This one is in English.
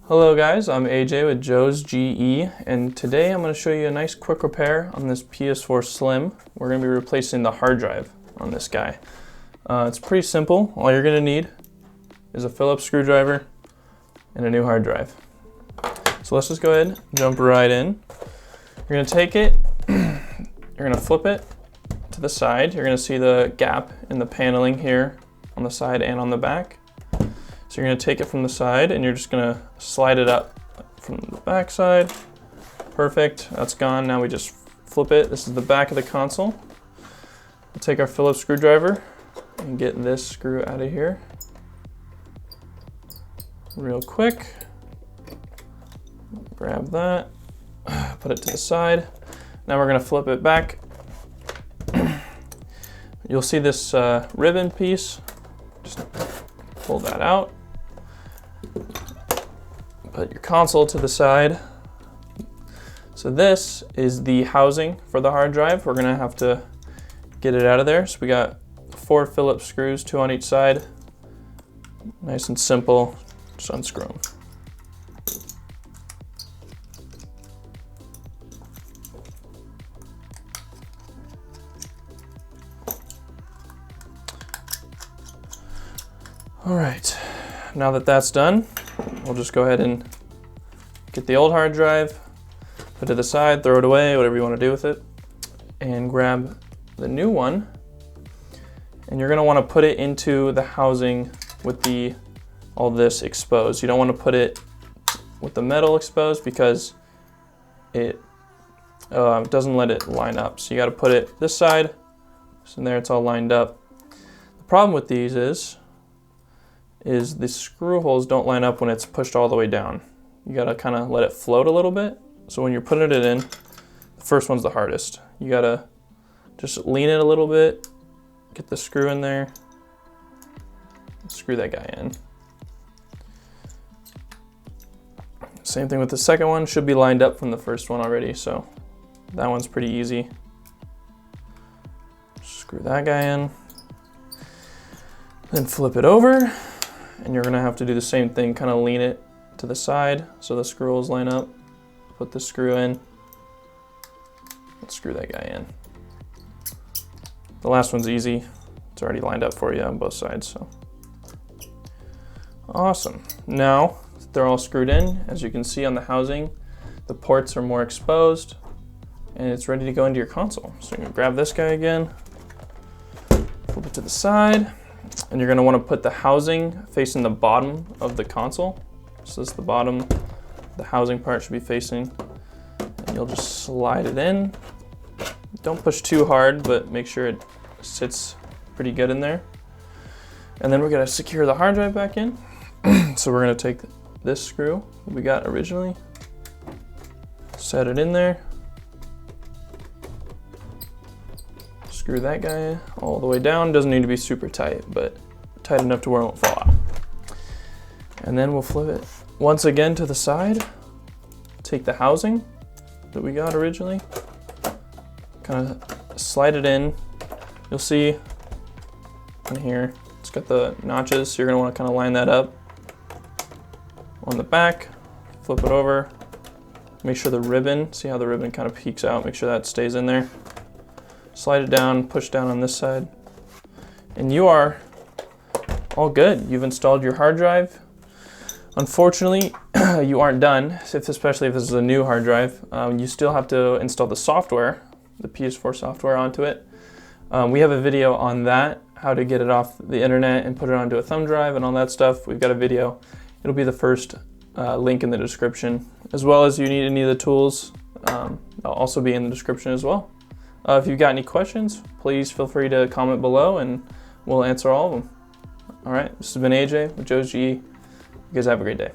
Hello guys, I'm AJ with Joe's GE, and today I'm going to show you a nice quick repair on this PS4 Slim. We're going to be replacing the hard drive on this guy. It's pretty simple. All you're going to need is a Phillips screwdriver and a new hard drive. So let's just go ahead and jump right in. You're going to take it, you're going to flip it to the side. You're going to see the gap in the paneling here on the side and on the back. So you're going to take it from the side and you're just going to slide it up from the back side. Perfect, that's gone. Now we just flip it. This is the back of the console. We'll take our Phillips screwdriver and get this screw out of here real quick. Grab that, put it to the side. Now we're going to flip it back. You'll see this ribbon piece. Just pull that out. Put your console to the side. So this is the housing for the hard drive. We're gonna have to get it out of there. So we got 4 Phillips screws, 2 on each side. Nice and simple, just unscrew them. All right, now that that's done, we'll just go ahead and get the old hard drive, put it to the side, throw it away, whatever you want to do with it, and grab the new one. And you're going to want to put it into the housing with all this exposed. You don't want to put it with the metal exposed because it doesn't let it line up. So you got to put it this side, so there it's all lined up. The problem with these is the screw holes don't line up when it's pushed all the way down. You gotta kind of let it float a little bit. So when you're putting it in, the first one's the hardest. You gotta just lean it a little bit, get the screw in there, screw that guy in. Same thing with the second one, should be lined up from the first one already, so that one's pretty easy. Screw that guy in, then flip it over. And you're gonna have to do the same thing, kind of lean it to the side so the screw holes line up. Put the screw in, and screw that guy in. The last one's easy. It's already lined up for you on both sides, so. Awesome. Now, they're all screwed in. As you can see on the housing, the ports are more exposed, and it's ready to go into your console. So you're gonna grab this guy again, flip it to the side, and you're going to want to put the housing facing the bottom of the console. So this is the bottom, the housing part should be facing. And you'll just slide it in. Don't push too hard, but make sure it sits pretty good in there. And then we're going to secure the hard drive back in. So we're going to take this screw that we got originally, set it in there. Screw that guy all the way down. Doesn't need to be super tight, but tight enough to where it won't fall out. And then we'll flip it once again to the side. Take the housing that we got originally, kind of slide it in. You'll see in here, it's got the notches, so you're gonna want to kind of line that up on the back, flip it over, make sure the ribbon, see how the ribbon kind of peeks out, make sure that stays in there. Slide it down, push down on this side, and you are all good. You've installed your hard drive. Unfortunately, you aren't done, especially if this is a new hard drive. You still have to install the software, the PS4 software onto it. We have a video on that, how to get it off the internet and put it onto a thumb drive and all that stuff. We've got a video. It'll be the first link in the description, as well as you need any of the tools. They'll also be in the description as well. If you've got any questions, please feel free to comment below and we'll answer all of them. All right, this has been AJ with Joe's GE. You guys have a great day.